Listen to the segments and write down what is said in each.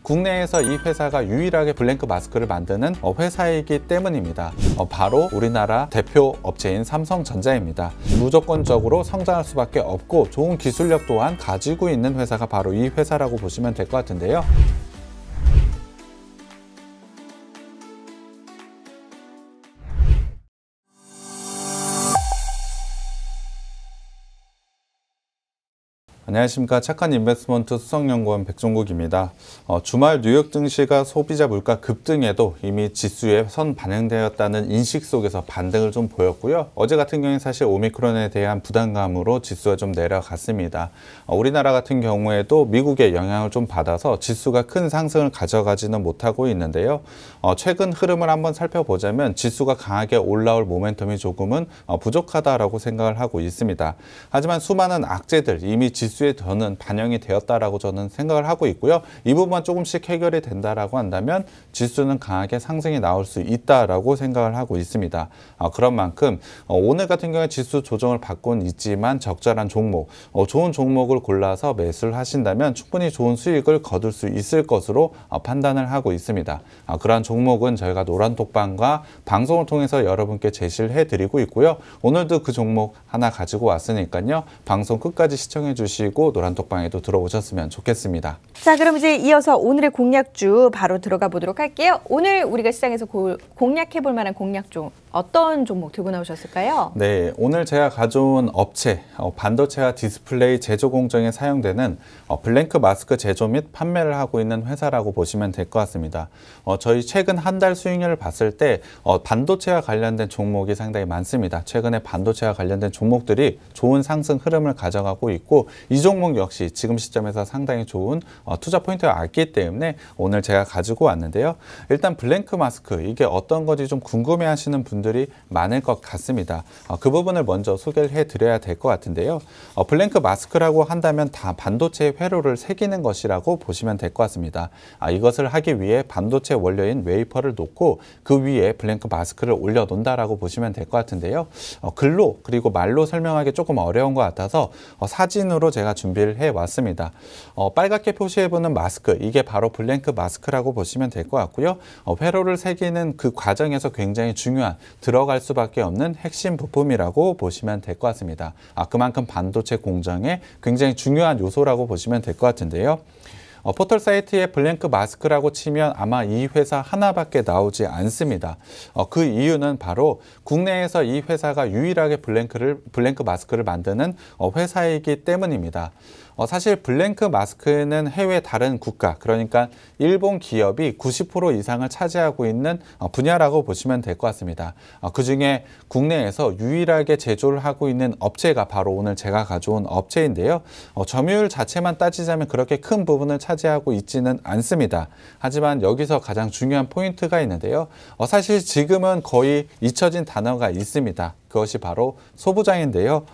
국내에서 이 회사가 유일하게 블랭크 마스크를 만드는 회사이기 때문입니다. 바로 우리나라 대표 업체인 삼성전자입니다. 무조건적으로 성장할 수밖에 없고 좋은 기술력 또한 가지고 있는 회사가 바로 이 회사라고 보시면 될 것 같은데요. 안녕하십니까. 착한 인베스트먼트 수석연구원 백종국입니다. 주말 뉴욕 증시가 소비자 물가 급등에도 이미 지수에 선 반영되었다는 인식 속에서 반등을 좀 보였고요. 어제 같은 경우에 사실 오미크론에 대한 부담감으로 지수가 좀 내려갔습니다. 우리나라 같은 경우에도 미국의 영향을 좀 받아서 지수가 큰 상승을 가져가지는 못하고 있는데요. 최근 흐름을 한번 살펴보자면 지수가 강하게 올라올 모멘텀이 조금은 부족하다라고 생각을 하고 있습니다. 하지만 수많은 악재들 이미 지수에 저는 반영이 되었다라고 저는 생각을 하고 있고요. 이 부분만 조금씩 해결이 된다라고 한다면 지수는 강하게 상승이 나올 수 있다라고 생각을 하고 있습니다. 그런 만큼 오늘 같은 경우에 지수 조정을 받고는 있지만 적절한 종목, 좋은 종목을 골라서 매수를 하신다면 충분히 좋은 수익을 거둘 수 있을 것으로 판단을 하고 있습니다. 그러한 종목은 저희가 노란톡방과 방송을 통해서 여러분께 제시를 해드리고 있고요. 오늘도 그 종목 하나 가지고 왔으니까요. 방송 끝까지 시청해 주시고 노란톡방에도 들어오셨으면 좋겠습니다. 자, 그럼 이제 이어서 오늘의 공략주 바로 들어가 보도록 할게요. 오늘 우리가 시장에서 공략해 볼 만한 공략주 어떤 종목 들고 나오셨을까요? 네, 오늘 제가 가져온 업체, 반도체와 디스플레이 제조 공정에 사용되는 블랭크 마스크 제조 및 판매를 하고 있는 회사라고 보시면 될 것 같습니다. 저희 최근 한 달 수익률을 봤을 때 반도체와 관련된 종목이 상당히 많습니다. 최근에 반도체와 관련된 종목들이 좋은 상승 흐름을 가져가고 있고 이 종목 역시 지금 시점에서 상당히 좋은 투자 포인트가 왔기 때문에 오늘 제가 가지고 왔는데요. 일단 블랭크 마스크, 이게 어떤 건지 좀 궁금해 하시는 분들이 많을 것 같습니다. 그 부분을 먼저 소개를 해드려야 될 것 같은데요. 블랭크 마스크라고 한다면 다 반도체 회로를 새기는 것이라고 보시면 될 것 같습니다. 이것을 하기 위해 반도체 원료인 웨이퍼를 놓고 그 위에 블랭크 마스크를 올려놓는다라고 보시면 될 것 같은데요. 글로 그리고 말로 설명하기 조금 어려운 것 같아서 사진으로 제가 준비를 해왔습니다. 빨갛게 표시해보는 마스크, 이게 바로 블랭크 마스크라고 보시면 될 것 같고요. 회로를 새기는 그 과정에서 굉장히 중요한 들어갈 수밖에 없는 핵심 부품이라고 보시면 될 것 같습니다. 그만큼 반도체 공정에 굉장히 중요한 요소라고 보시면 될 것 같은데요. 포털 사이트에 블랭크 마스크라고 치면 아마 이 회사 하나밖에 나오지 않습니다. 그 이유는 바로 국내에서 이 회사가 유일하게 블랭크 마스크를 만드는 회사이기 때문입니다. 사실 블랭크 마스크는 해외 다른 국가, 그러니까 일본 기업이 90% 이상을 차지하고 있는 분야라고 보시면 될 것 같습니다. 그중에 국내에서 유일하게 제조를 하고 있는 업체가 바로 오늘 제가 가져온 업체인데요. 점유율 자체만 따지자면 그렇게 큰 부분을 차지하고 있지는 않습니다. 하지만 여기서 가장 중요한 포인트가 있는데요. 사실 지금은 거의 잊혀진 단어가 있습니다. 그것이 바로 소부장인데요.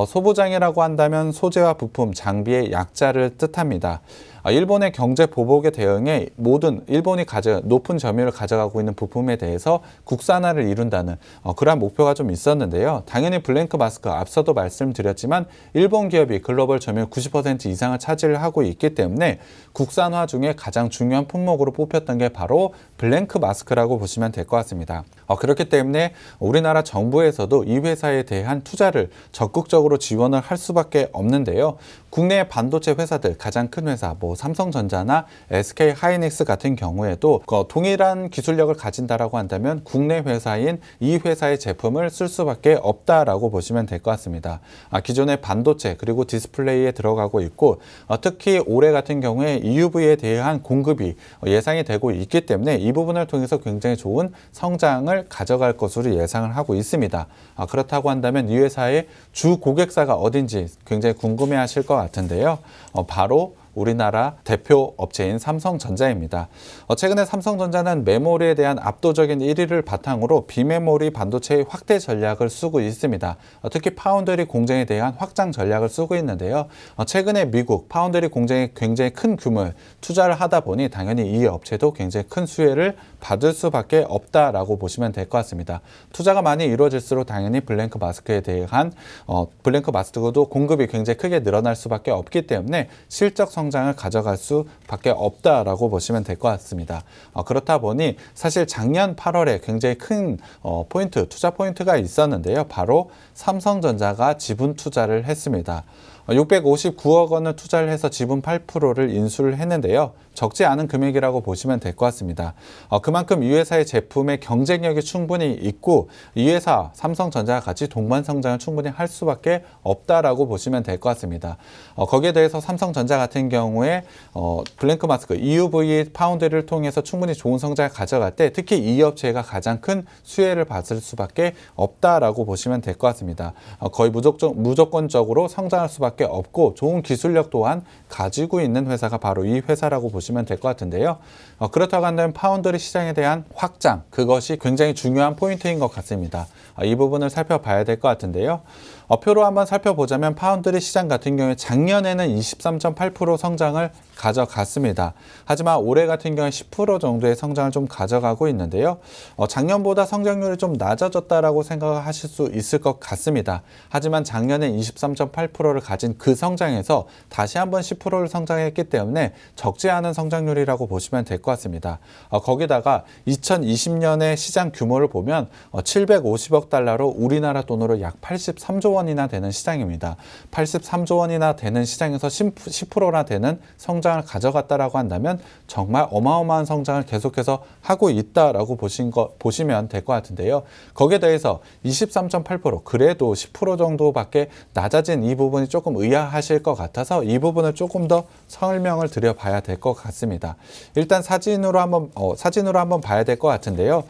소부장이라고 한다면 소재와 부품, 장비의 약자를 뜻합니다. 일본의 경제 보복에 대응해 모든 일본이 높은 점유율을 가져가고 있는 부품에 대해서 국산화를 이룬다는 그러한 목표가 좀 있었는데요. 당연히 블랭크 마스크 앞서도 말씀드렸지만 일본 기업이 글로벌 점유율 90% 이상을 차지를 하고 있기 때문에 국산화 중에 가장 중요한 품목으로 뽑혔던 게 바로 블랭크 마스크라고 보시면 될 것 같습니다. 그렇기 때문에 우리나라 정부에서도 이 회사에 대한 투자를 적극적으로 지원을 할 수밖에 없는데요. 국내 반도체 회사들 가장 큰 회사 삼성전자나 SK 하이닉스 같은 경우에도 동일한 기술력을 가진다라고 한다면 국내 회사인 이 회사의 제품을 쓸 수밖에 없다라고 보시면 될 것 같습니다. 기존의 반도체 그리고 디스플레이에 들어가고 있고 특히 올해 같은 경우에 EUV에 대한 공급이 예상이 되고 있기 때문에 이 부분을 통해서 굉장히 좋은 성장을 가져갈 것으로 예상을 하고 있습니다. 그렇다고 한다면 이 회사의 주 고객사가 어딘지 굉장히 궁금해 하실 것 같은데요. 바로 우리나라 대표 업체인 삼성전자입니다. 최근에 삼성전자는 메모리에 대한 압도적인 1위를 바탕으로 비메모리 반도체의 확대 전략을 쓰고 있습니다. 특히 파운드리 공정에 대한 확장 전략을 쓰고 있는데요. 최근에 미국 파운드리 공정에 굉장히 큰 규모의 투자를 하다 보니 당연히 이 업체도 굉장히 큰 수혜를 받을 수밖에 없다라고 보시면 될 것 같습니다. 투자가 많이 이루어질수록 당연히 블랭크 마스크에 대한 블랭크 마스크도 공급이 굉장히 크게 늘어날 수밖에 없기 때문에 실적 성장을 가져갈 수밖에 없다라고 보시면 될 것 같습니다. 그렇다 보니 사실 작년 8월에 굉장히 큰 투자 포인트가 있었는데요. 바로 삼성전자가 지분 투자를 했습니다. 659억 원을 투자를 해서 지분 8%를 인수를 했는데요. 적지 않은 금액이라고 보시면 될 것 같습니다. 그만큼 이 회사의 제품의 경쟁력이 충분히 있고 이 회사 삼성전자와 같이 동반 성장을 충분히 할 수밖에 없다라고 보시면 될 것 같습니다. 거기에 대해서 삼성전자 같은 경우에 블랭크 마스크 EUV 파운드리를 통해서 충분히 좋은 성장을 가져갈 때 특히 이 업체가 가장 큰 수혜를 받을 수밖에 없다라고 보시면 될 것 같습니다. 거의 무조건적으로 성장할 수밖에 없고 좋은 기술력 또한 가지고 있는 회사가 바로 이 회사라고 보시면 될 것 같은데요. 그렇다고 한다면 파운드리 시장에 대한 확장, 그것이 굉장히 중요한 포인트인 것 같습니다. 이 부분을 살펴봐야 될 것 같은데요. 표로 한번 살펴보자면 파운드리 시장 같은 경우에 작년에는 23.8% 성장을 가져갔습니다. 하지만 올해 같은 경우에 10% 정도의 성장을 좀 가져가고 있는데요. 작년보다 성장률이 좀 낮아졌다라고 생각하실 수 있을 것 같습니다. 하지만 작년에 23.8%를 가진 그 성장에서 다시 한번 10%를 성장했기 때문에 적지 않은 성장률이라고 보시면 될 것 같습니다. 거기다가 2020년의 시장 규모를 보면 750억 달러로 우리나라 돈으로 약 83조 원이나 되는 시장입니다. 83조 원이나 되는 시장에서 10%나 되는 성장을 가져갔다라고 한다면 정말 어마어마한 성장을 계속해서 하고 있다라고 보시면 될 것 같은데요. 거기에 대해서 23.8% 그래도 10% 정도밖에 낮아진 이 부분이 조금 의아하실 것 같아서 이 부분을 조금 더 설명을 드려봐야 될 것 같습니다. 일단 사진으로 한번 봐야 될 것 같은데요.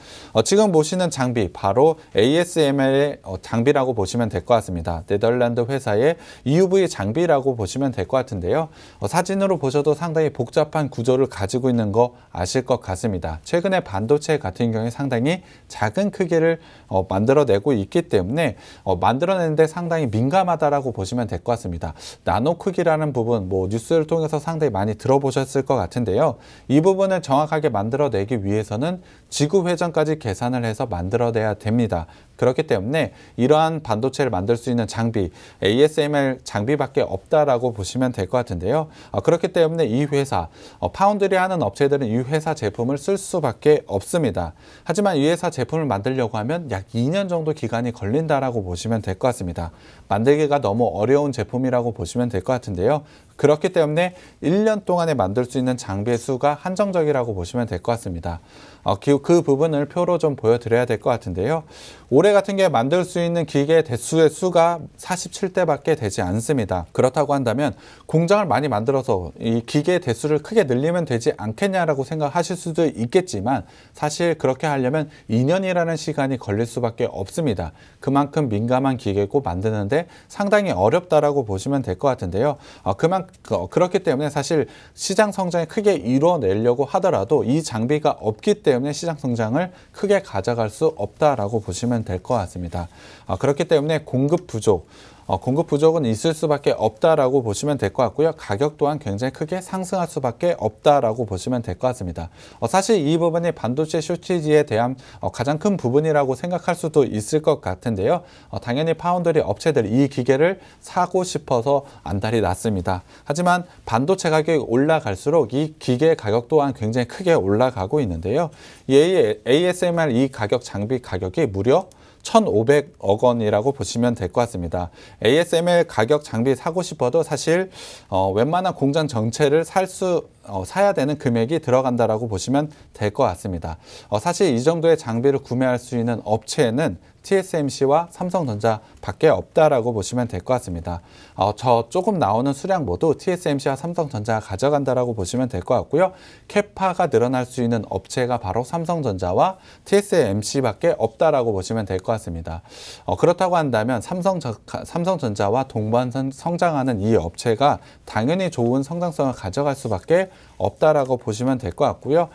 지금 보시는 장비 바로 ASML의 장비라고 보시면 될 것 같습니다. 네덜란드 회사의 EUV 장비라고 보시면 될 것 같은데요. 사진으로 보셔도 상당히 복잡한 구조를 가지고 있는 거 아실 것 같습니다. 최근에 반도체 같은 경우에 상당히 작은 크기를 만들어내고 있기 때문에 만들어내는데 상당히 민감하다라고 보시면 될 것 같습니다. 나노 크기라는 부분, 뉴스를 통해서 상당히 많이 들어보셨을 것 같은데요. 이 부분을 정확하게 만들어내기 위해서는 지구 회전까지 계산을 해서 만들어내야 됩니다. 그렇기 때문에 이러한 반도체를 만들 수 있는 장비, ASML 장비밖에 없다라고 보시면 될 것 같은데요. 그렇기 때문에 이 회사, 파운드리 하는 업체들은 이 회사 제품을 쓸 수밖에 없습니다. 하지만 이 회사 제품을 만들려고 하면 약 2년 정도 기간이 걸린다라고 보시면 될 것 같습니다. 만들기가 너무 어려운 제품이라고 보시면 될 것 같은데요. 그렇기 때문에 1년 동안에 만들 수 있는 장비의 수가 한정적이라고 보시면 될 것 같습니다. 그 부분을 표로 좀 보여드려야 될 것 같은데요. 올해 같은 경우에 만들 수 있는 기계 대수의 수가 47대밖에 되지 않습니다. 그렇다고 한다면 공장을 많이 만들어서 이 기계 대수를 크게 늘리면 되지 않겠냐라고 생각하실 수도 있겠지만 사실 그렇게 하려면 2년이라는 시간이 걸릴 수밖에 없습니다. 그만큼 민감한 기계고 만드는데 상당히 어렵다라고 보시면 될 것 같은데요. 그렇기 때문에 사실 시장 성장을 크게 이뤄내려고 하더라도 이 장비가 없기 때문에 시장 성장을 크게 가져갈 수 없다라고 보시면 될 것 같습니다. 그렇기 때문에 공급 부족은 있을 수밖에 없다라고 보시면 될 것 같고요. 가격 또한 굉장히 크게 상승할 수밖에 없다라고 보시면 될 것 같습니다. 사실 이 부분이 반도체 쇼티지에 대한 가장 큰 부분이라고 생각할 수도 있을 것 같은데요. 당연히 파운드리 업체들이 이 기계를 사고 싶어서 안달이 났습니다. 하지만 반도체 가격이 올라갈수록 이 기계 가격 또한 굉장히 크게 올라가고 있는데요. 이 ASML 이 장비 가격이 무려 1,500억 원이라고 보시면 될 것 같습니다. ASML 가격 장비 사고 싶어도 사실 웬만한 공장 전체를 사야 되는 금액이 들어간다라고 보시면 될 것 같습니다. 사실 이 정도의 장비를 구매할 수 있는 업체는 TSMC와 삼성전자밖에 없다라고 보시면 될 것 같습니다. 저 조금 나오는 수량 모두 TSMC와 삼성전자가 가져간다라고 보시면 될 것 같고요. 캐파가 늘어날 수 있는 업체가 바로 삼성전자와 TSMC밖에 없다라고 보시면 될 것 같습니다. 그렇다고 한다면 삼성전자와 동반 성장하는 이 업체가 당연히 좋은 성장성을 가져갈 수밖에 없다라고 보시면 될 것 같고요.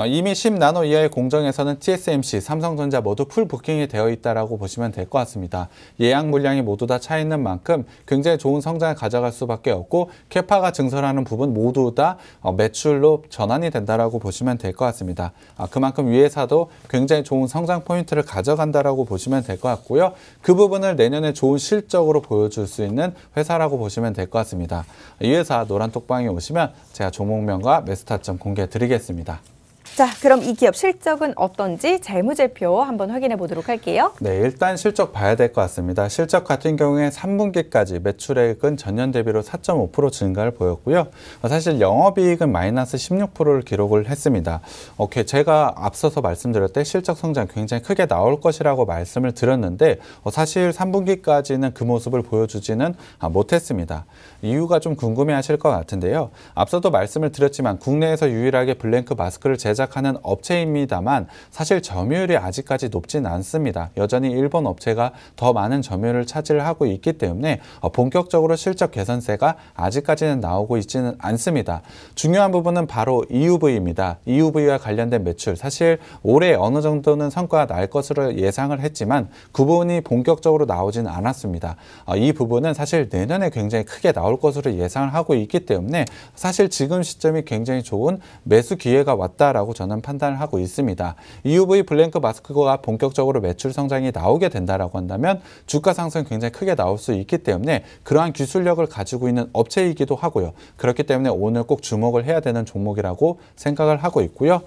이미 10나노 이하의 공정에서는 TSMC, 삼성전자 모두 풀 부킹이 되어 있다라고 보시면 될 것 같습니다. 예약 물량이 모두 다 차 있는 만큼 굉장히 좋은 성장을 가져갈 수밖에 없고 캐파가 증설하는 부분 모두 다 매출로 전환이 된다라고 보시면 될 것 같습니다. 그만큼 위에사도 굉장히 좋은 성장 포인트를 가져간다라고 보시면 될 것 같고요. 그 부분을 내년에 좋은 실적으로 보여줄 수 있는 회사라고 보시면 될 것 같습니다. 이 회사 노란톡방에 오시면 제가 종목명과 매수 타점 공개해 드리겠습니다. 자, 그럼 이 기업 실적은 어떤지 재무제표 한번 확인해 보도록 할게요. 네, 일단 실적 봐야 될 것 같습니다. 실적 같은 경우에 3분기까지 매출액은 전년 대비로 4.5% 증가를 보였고요. 사실 영업이익은 마이너스 16%를 기록을 했습니다. 제가 앞서서 말씀드렸을 때 실적 성장 굉장히 크게 나올 것이라고 말씀을 드렸는데 사실 3분기까지는 그 모습을 보여주지는 못했습니다. 이유가 좀 궁금해하실 것 같은데요. 앞서도 말씀을 드렸지만 국내에서 유일하게 블랭크 마스크를 제작하는 업체입니다만 사실 점유율이 아직까지 높진 않습니다. 여전히 일본 업체가 더 많은 점유율을 차지하고 있기 때문에 본격적으로 실적 개선세가 아직까지는 나오고 있지는 않습니다. 중요한 부분은 바로 EUV입니다. EUV와 관련된 매출, 사실 올해 어느 정도는 성과가 날 것으로 예상을 했지만 그 부분이 본격적으로 나오지는 않았습니다. 이 부분은 사실 내년에 굉장히 크게 나올 것으로 예상을 하고 있기 때문에 사실 지금 시점이 굉장히 좋은 매수 기회가 왔다라고 저는 판단을 하고 있습니다. EUV 블랭크 마스크가 본격적으로 매출 성장이 나오게 된다라고 한다면 주가 상승이 굉장히 크게 나올 수 있기 때문에 그러한 기술력을 가지고 있는 업체이기도 하고요. 그렇기 때문에 오늘 꼭 주목을 해야 되는 종목이라고 생각을 하고 있고요.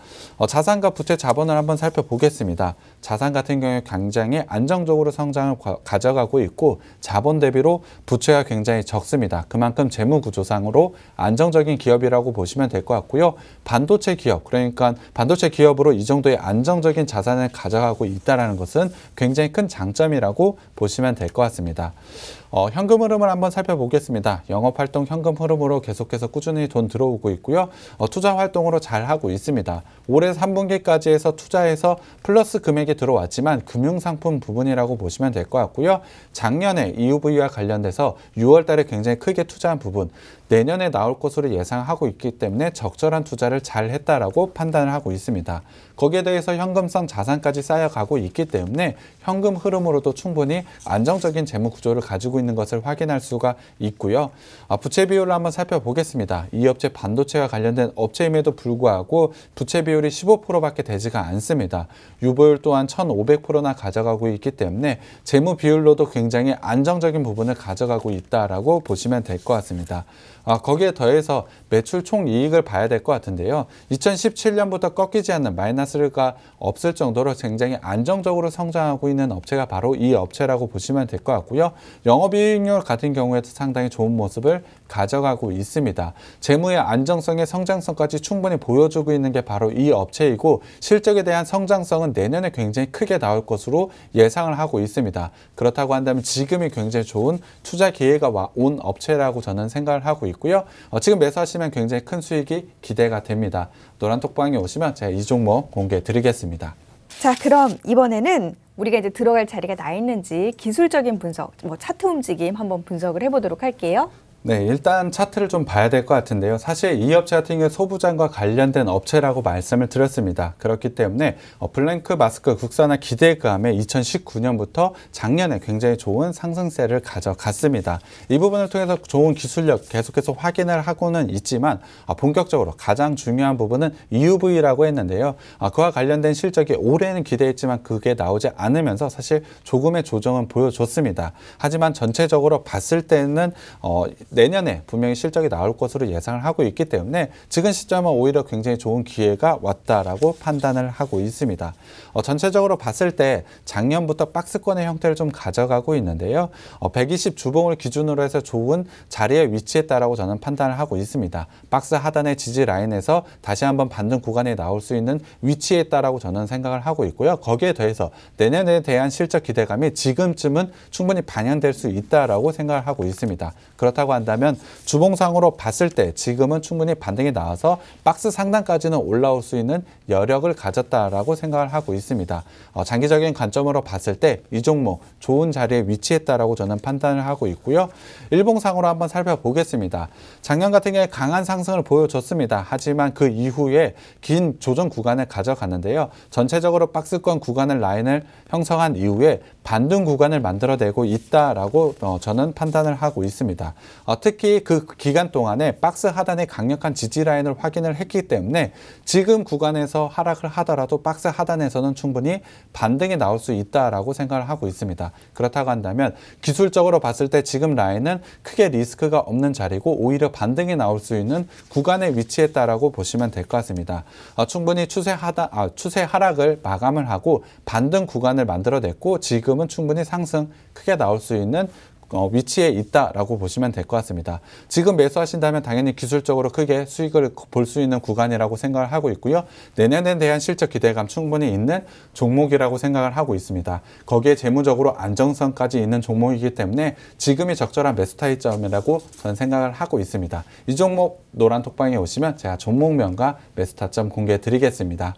자산과 부채 자본을 한번 살펴보겠습니다. 자산 같은 경우에 굉장히 안정적으로 성장을 가져가고 있고 자본 대비로 부채가 굉장히 적습니다. 그만큼 재무 구조상으로 안정적인 기업이라고 보시면 될 것 같고요. 반도체 기업, 그러니까 반도체 기업으로 이 정도의 안정적인 자산을 가져가고 있다는 것은 굉장히 큰 장점이라고 보시면 될 것 같습니다. 현금 흐름을 한번 살펴보겠습니다. 영업활동 현금 흐름으로 계속해서 꾸준히 돈 들어오고 있고요. 투자 활동으로 잘 하고 있습니다. 올해 3분기까지 해서 투자해서 플러스 금액이 들어왔지만 금융상품 부분이라고 보시면 될 것 같고요. 작년에 EUV와 관련돼서 6월 달에 굉장히 크게 투자한 부분, 내년에 나올 것으로 예상하고 있기 때문에 적절한 투자를 잘 했다라고 판단을 하고 있습니다. 거기에 대해서 현금성 자산까지 쌓여가고 있기 때문에 현금 흐름으로도 충분히 안정적인 재무 구조를 가지고 있는 것을 확인할 수가 있고요. 부채 비율을 한번 살펴보겠습니다. 이 업체 반도체와 관련된 업체임에도 불구하고 부채 비율이 15%밖에 되지가 않습니다. 유보율 또한 1,500%나 가져가고 있기 때문에 재무 비율로도 굉장히 안정적인 부분을 가져가고 있다라고 보시면 될 것 같습니다. 거기에 더해서 매출 총이익을 봐야 될 것 같은데요. 2017년부터 꺾이지 않는 마이너스가 없을 정도로 굉장히 안정적으로 성장하고 있는 업체가 바로 이 업체라고 보시면 될 것 같고요. 영업이익률 같은 경우에도 상당히 좋은 모습을 가져가고 있습니다. 재무의 안정성의 성장성까지 충분히 보여주고 있는 게 바로 이 업체이고 실적에 대한 성장성은 내년에 굉장히 크게 나올 것으로 예상을 하고 있습니다. 그렇다고 한다면 지금이 굉장히 좋은 투자 기회가 온 업체라고 저는 생각을 하고 있고요. 지금 매수하시면 굉장히 큰 수익이 기대가 됩니다. 노란톡방에 오시면 제가 이 종목 공개해 드리겠습니다. 자, 그럼 이번에는 우리가 이제 들어갈 자리가 나 있는지 기술적인 분석, 차트 움직임 한번 분석을 해보도록 할게요. 네, 일단 차트를 좀 봐야 될 것 같은데요. 사실 이 업체 같은 경우 소부장과 관련된 업체라고 말씀을 드렸습니다. 그렇기 때문에 블랭크 마스크 국산화 기대감에 2019년부터 작년에 굉장히 좋은 상승세를 가져갔습니다. 이 부분을 통해서 좋은 기술력 계속해서 확인을 하고는 있지만 본격적으로 가장 중요한 부분은 EUV라고 했는데요. 그와 관련된 실적이 올해는 기대했지만 그게 나오지 않으면서 사실 조금의 조정은 보여줬습니다. 하지만 전체적으로 봤을 때는 내년에 분명히 실적이 나올 것으로 예상을 하고 있기 때문에 지금 시점은 오히려 굉장히 좋은 기회가 왔다라고 판단을 하고 있습니다. 전체적으로 봤을 때 작년부터 박스권의 형태를 좀 가져가고 있는데요. 120 주봉을 기준으로 해서 좋은 자리에 위치했다라고 저는 판단을 하고 있습니다. 박스 하단의 지지 라인에서 다시 한번 반등 구간에 나올 수 있는 위치에 있다라고 저는 생각을 하고 있고요. 거기에 더해서 내년에 대한 실적 기대감이 지금쯤은 충분히 반영될 수 있다라고 생각을 하고 있습니다. 그렇다고 한다면 한다면 주봉상으로 봤을 때 지금은 충분히 반등이 나와서 박스 상단까지는 올라올 수 있는 여력을 가졌다라고 생각을 하고 있습니다. 장기적인 관점으로 봤을 때 이 종목 좋은 자리에 위치했다라고 저는 판단을 하고 있고요. 일봉상으로 한번 살펴보겠습니다. 작년 같은 경우에 강한 상승을 보여줬습니다. 하지만 그 이후에 긴 조정 구간을 가져갔는데요. 전체적으로 박스권 구간을 라인을 형성한 이후에 반등 구간을 만들어내고 있다라고 저는 판단을 하고 있습니다. 특히 그 기간 동안에 박스 하단의 강력한 지지 라인을 확인을 했기 때문에 지금 구간에서 하락을 하더라도 박스 하단에서는 충분히 반등이 나올 수 있다라고 생각을 하고 있습니다. 그렇다고 한다면 기술적으로 봤을 때 지금 라인은 크게 리스크가 없는 자리고 오히려 반등이 나올 수 있는 구간에 위치했다라고 보시면 될 것 같습니다. 충분히 추세 하락을 마감을 하고 반등 구간을 만들어냈고 지금은 충분히 상승 크게 나올 수 있는 위치에 있다라고 보시면 될 것 같습니다. 지금 매수하신다면 당연히 기술적으로 크게 수익을 볼 수 있는 구간이라고 생각을 하고 있고요. 내년에 대한 실적 기대감 충분히 있는 종목이라고 생각을 하고 있습니다. 거기에 재무적으로 안정성까지 있는 종목이기 때문에 지금이 적절한 매수 타점이라고 저는 생각을 하고 있습니다. 이 종목 노란 톡방에 오시면 제가 종목명과 매수 타점 공개해 드리겠습니다.